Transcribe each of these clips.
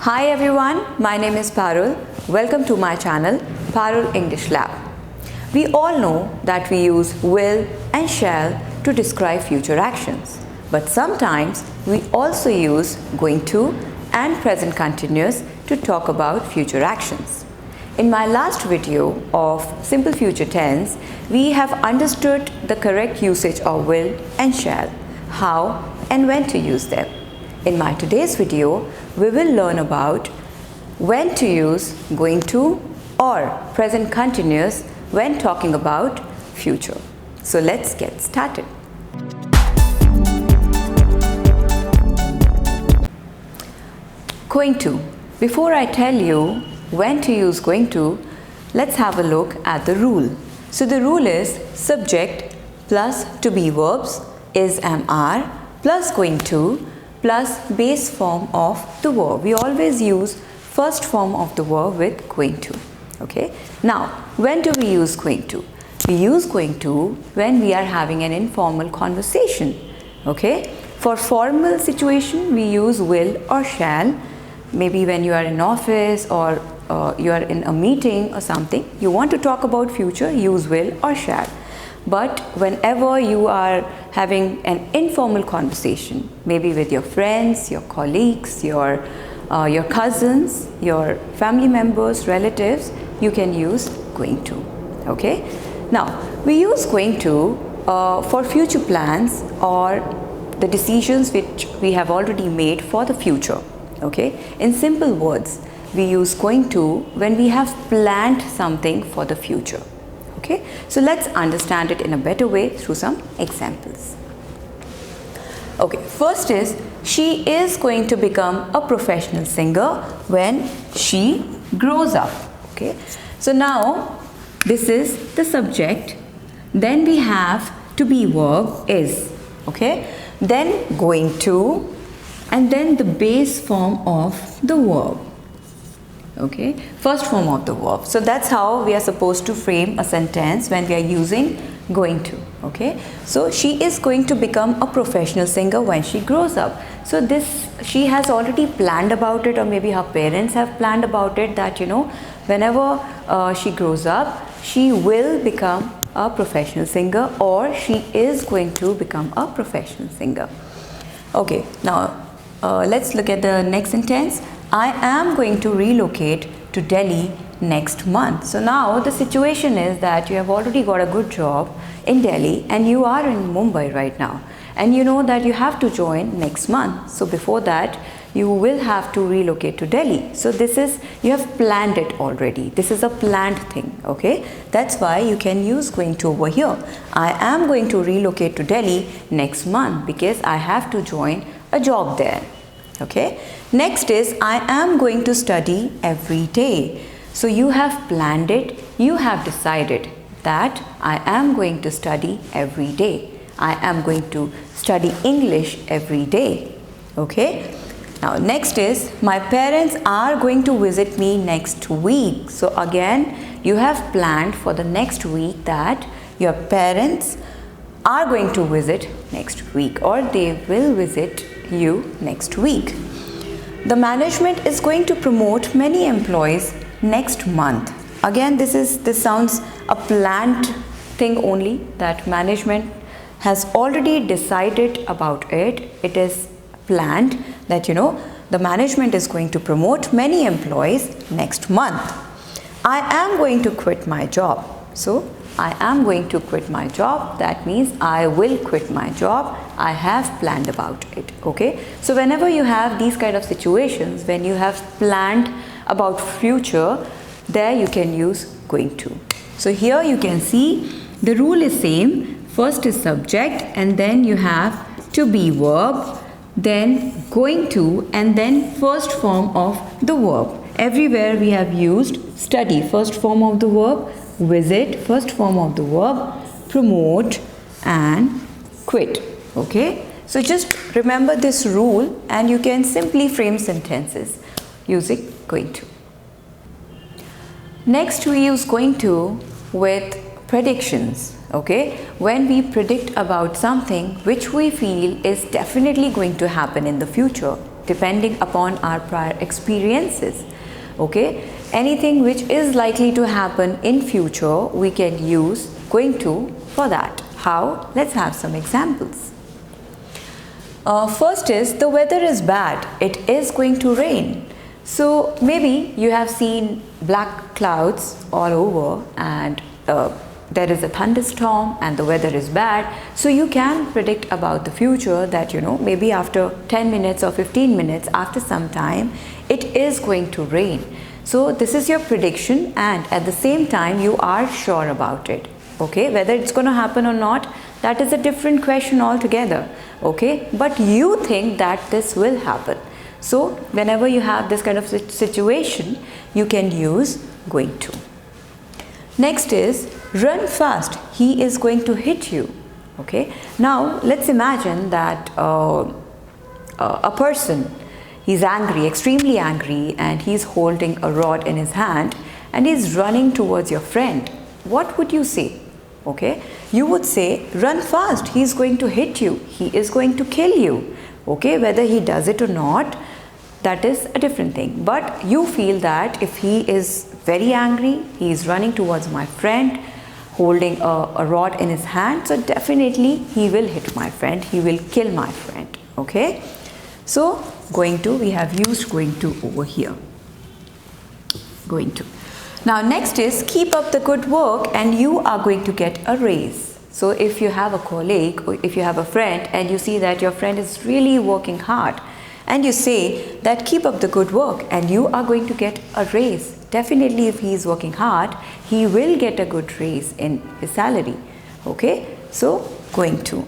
Hi everyone, my name is Parul. Welcome to my channel, Parul English Lab. We all know that we use will and shall to describe future actions. But sometimes we also use going to and present continuous to talk about future actions. In my last video of simple future tense, we have understood the correct usage of will and shall, how and when to use them. In my today's video, we will learn about when to use going to or present continuous when talking about future. So let's get started. Going to. Before I tell you when to use going to, let's have a look at the rule. So the rule is subject plus to be verbs is am are plus going to plus base form of the verb. We always use first form of the verb with going to. Okay. Now, when do we use going to? We use going to when we are having an informal conversation. Okay. For formal situation, we use will or shall. Maybe when you are in office or you are in a meeting or something, you want to talk about future, use will or shall. But whenever you are having an informal conversation, maybe with your friends, your colleagues, your cousins, your family members, relatives, you can use going to. Okay. Now, we use going to for future plans or the decisions which we have already made for the future. Okay. In simple words, we use going to when we have planned something for the future. Okay, so let's understand it in a better way through some examples. Okay, first is she is going to become a professional singer when she grows up. Okay, so now this is the subject, then we have to be verb is, okay, then going to, and then the base form of the verb. Okay, first form of the verb. So that's how we are supposed to frame a sentence when we are using going to. Okay, so she is going to become a professional singer when she grows up. So this, she has already planned about it, or maybe her parents have planned about it, that whenever she grows up, she will become a professional singer, or she is going to become a professional singer. Okay, now let's look at the next sentence. I am going to relocate to Delhi next month. So now the situation is that you have already got a good job in Delhi and you are in Mumbai right now, and you know that you have to join next month. So before that you will have to relocate to Delhi. So this is, you have planned it already. This is a planned thing. Okay, that's why you can use going to over here. I am going to relocate to Delhi next month because I have to join a job there. Okay, next is I am going to study every day. So you have planned it, you have decided that I am going to study every day. I am going to study English every day. Okay, now next is my parents are going to visit me next week. So again you have planned for the next week that your parents are going to visit next week, or they will visit you next week. The management is going to promote many employees next month. Again, this sounds a planned thing only, that management has already decided about it. It is planned that the management is going to promote many employees next month. I am going to quit my job. So I am going to quit my job, that means I will quit my job. I have planned about it. Okay, so whenever you have these kind of situations, when you have planned about future, there you can use going to. So here you can see the rule is same. First is subject, and then you have to be verb, then going to, and then first form of the verb. Everywhere we have used study, first form of the verb, visit, first form of the verb, promote and quit. Okay, so just remember this rule and you can simply frame sentences using going to. Next we use going to with predictions. Okay, when we predict about something which we feel is definitely going to happen in the future. depending upon our prior experiences. Okay, anything which is likely to happen in future, we can use going to for that. How? Let's have some examples. First is, the weather is bad, it is going to rain. So maybe you have seen black clouds all over and there is a thunderstorm and the weather is bad. So you can predict about the future that, maybe after 10 minutes or 15 minutes, after some time, it is going to rain. So this is your prediction, and at the same time you are sure about it. Okay, whether it's going to happen or not, that is a different question altogether. Okay, but you think that this will happen. So whenever you have this kind of situation, you can use going to. Next is, run fast, he is going to hit you. Okay, now let's imagine that a person, he's angry, extremely angry, and he's holding a rod in his hand and he's running towards your friend. What would you say? Okay, you would say, run fast, he's going to hit you, he is going to kill you. Okay, whether he does it or not, that is a different thing. But you feel that if he is very angry, he is running towards my friend, holding a rod in his hand, so definitely he will hit my friend, he will kill my friend. Okay, so going to, we have used going to over here. Going to. Now next is, keep up the good work and you are going to get a raise. So if you have a colleague or if you have a friend and you see that your friend is really working hard, and you say that keep up the good work and you are going to get a raise. Definitely if he is working hard, he will get a good raise in his salary. Okay, so going to.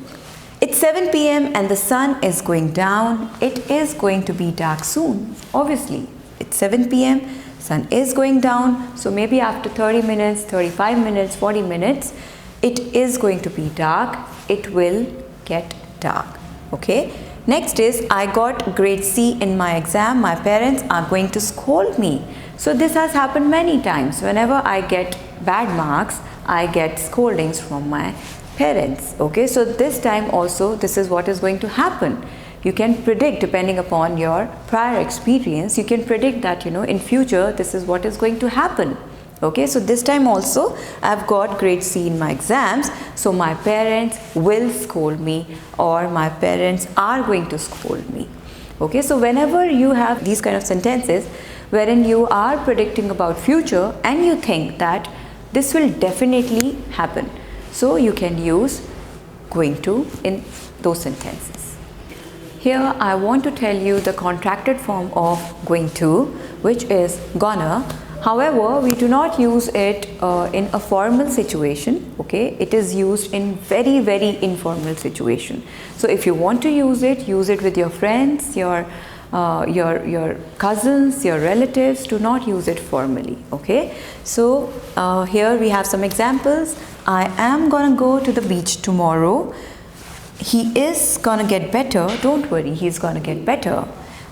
It's 7 p.m. and the sun is going down. It is going to be dark soon. Obviously, it's 7 p.m. sun is going down. So maybe after 30 minutes, 35 minutes, 40 minutes, it is going to be dark. It will get dark. Okay. Next is, I got grade C in my exam. My parents are going to scold me. So this has happened many times. Whenever I get bad marks, I get scoldings from my parents. Okay, so this time also, this is what is going to happen. You can predict, depending upon your prior experience, you can predict that, in future, this is what is going to happen. Okay, so this time also I've got grade C in my exams, so my parents will scold me or my parents are going to scold me. Okay, so whenever you have these kind of sentences wherein you are predicting about future and you think that this will definitely happen, so you can use going to in those sentences. Here I want to tell you the contracted form of going to, which is gonna. However, we do not use it in a formal situation. Okay, it is used in very, very informal situation. So if you want to use it with your friends, your cousins, your relatives. Do not use it formally. Okay, so here we have some examples. I am gonna go to the beach tomorrow. He is gonna get better. Don't worry, he's gonna get better.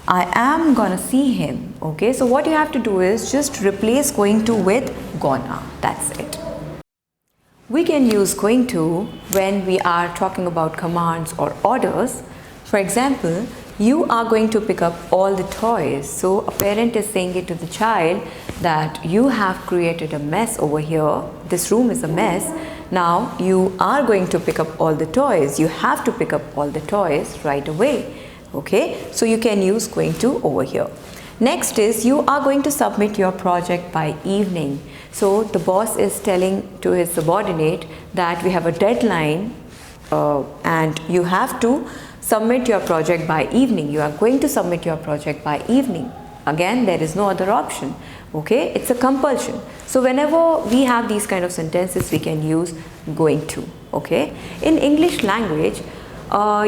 I am gonna see him. Okay, so what you have to do is just replace going to with gonna. That's it. We can use going to when we are talking about commands or orders. For example, you are going to pick up all the toys. So a parent is saying it to the child that you have created a mess over here. This room is a mess. Now you are going to pick up all the toys. You have to pick up all the toys right away. Okay, so you can use going to over here. Next is, you are going to submit your project by evening. So the boss is telling to his subordinate that we have a deadline and you have to submit your project by evening. You are going to submit your project by evening. Again, there is no other option. Okay, it's a compulsion. So whenever we have these kind of sentences, we can use going to. Okay, in English language,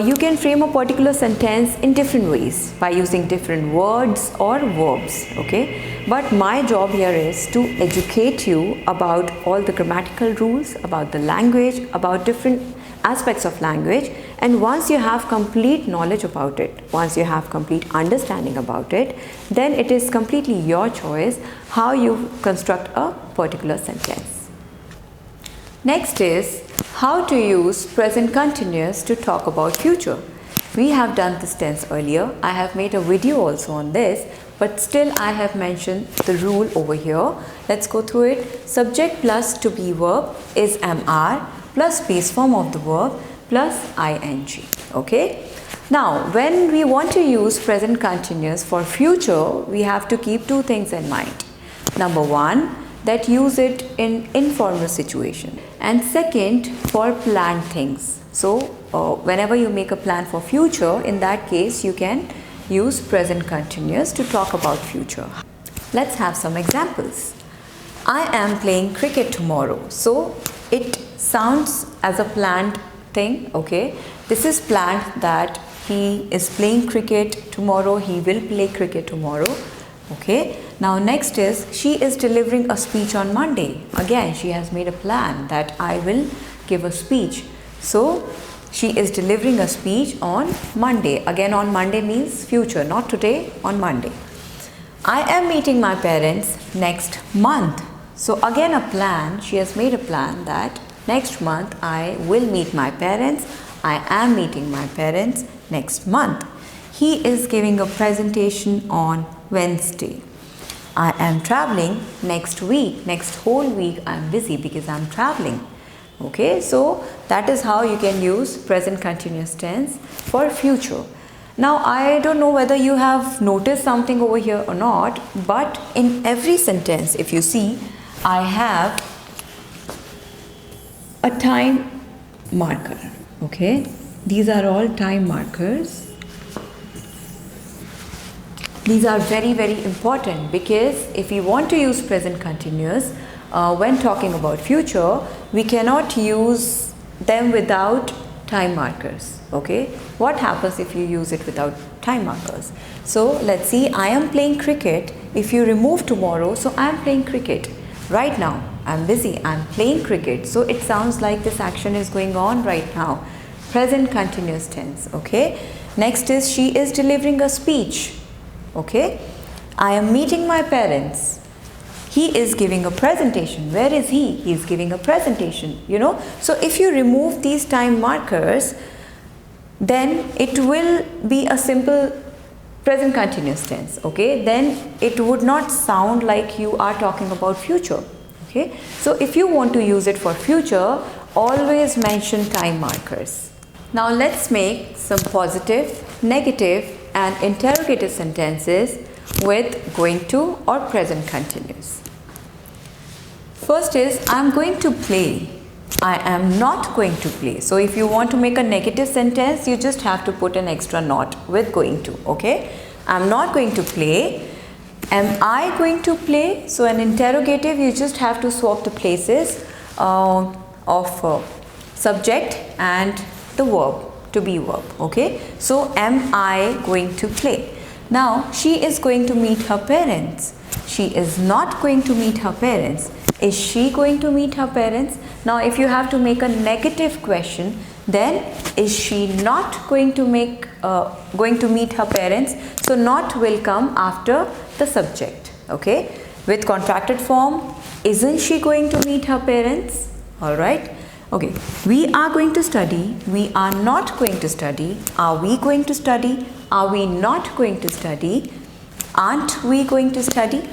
you can frame a particular sentence in different ways by using different words or verbs. Okay, but my job here is to educate you about all the grammatical rules, about the language, about different aspects of language, and once you have complete knowledge about it, once you have complete understanding about it, then it is completely your choice how you construct a particular sentence. Next is how to use present continuous to talk about future. We have done this tense earlier. I have made a video also on this, but still I have mentioned the rule over here. Let's go through it. Subject plus to be verb is MR plus base form of the verb plus ing. Okay. Now, when we want to use present continuous for future, we have to keep two things in mind. Number one, that use it in informal situation, and second, for planned things. So, whenever you make a plan for future, in that case, you can use present continuous to talk about future. Let's have some examples. I am playing cricket tomorrow. So, it sounds as a planned thing, okay? This is planned that he is playing cricket tomorrow, he will play cricket tomorrow, okay? Now next is, she is delivering a speech on Monday. Again, she has made a plan that I will give a speech. So, she is delivering a speech on Monday. Again, on Monday means future, not today, on Monday. I am meeting my parents next month. So again a plan, she has made a plan that next month I will meet my parents. I am meeting my parents next month. He is giving a presentation on Wednesday. I am traveling next week. Next whole week I am busy because I am traveling. Okay, so that is how you can use present continuous tense for future. Now I don't know whether you have noticed something over here or not, but in every sentence, if you see, I have a time marker. Okay, these are all time markers. These are very, very important because if we want to use present continuous when talking about future, we cannot use them without time markers. Okay, what happens if you use it without time markers? So let's see, I am playing cricket. If you remove tomorrow, so I am playing cricket right now. I am busy, I am playing cricket. So it sounds like this action is going on right now. Present continuous tense. Okay, next is, she is delivering a speech. Okay, I am meeting my parents. He is giving a presentation. Where is he? He is giving a presentation, you know. So if you remove these time markers, then it will be a simple present continuous tense. Okay, then it would not sound like you are talking about future. Okay, so if you want to use it for future, always mention time markers. Now let's make some positive, negative and interrogative sentences with going to or present continuous. First is, I am going to play. I am not going to play. So if you want to make a negative sentence, you just have to put an extra not with going to. Okay, I am not going to play. Am I going to play? So an interrogative, you just have to swap the places of subject and the verb, to be verb. Okay, so am I going to play? Now she is going to meet her parents. She is not going to meet her parents. Is she going to meet her parents? Now if you have to make a negative question, then is she not going to meet her parents? So not will come after the subject. Okay, with contracted form, isn't she going to meet her parents? All right. Okay, we are going to study, we are not going to study, are we going to study, are we not going to study, aren't we going to study?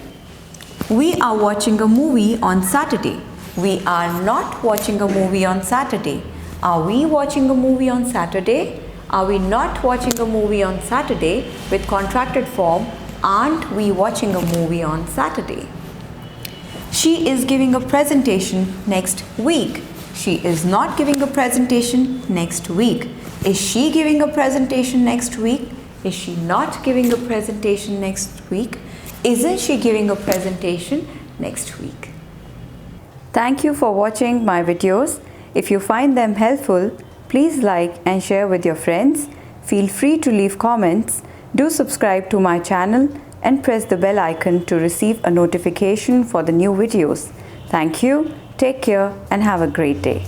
We are watching a movie on Saturday, we are not watching a movie on Saturday. Are we watching a movie on Saturday? Are we not watching a movie on Saturday? With contracted form, aren't we watching a movie on Saturday? She is giving a presentation next week. She is not giving a presentation next week. Is she giving a presentation next week? Is she not giving a presentation next week? Isn't she giving a presentation next week? Thank you for watching my videos. If you find them helpful, please like and share with your friends. Feel free to leave comments. Do subscribe to my channel and press the bell icon to receive a notification for the new videos. Thank you. Take care and have a great day.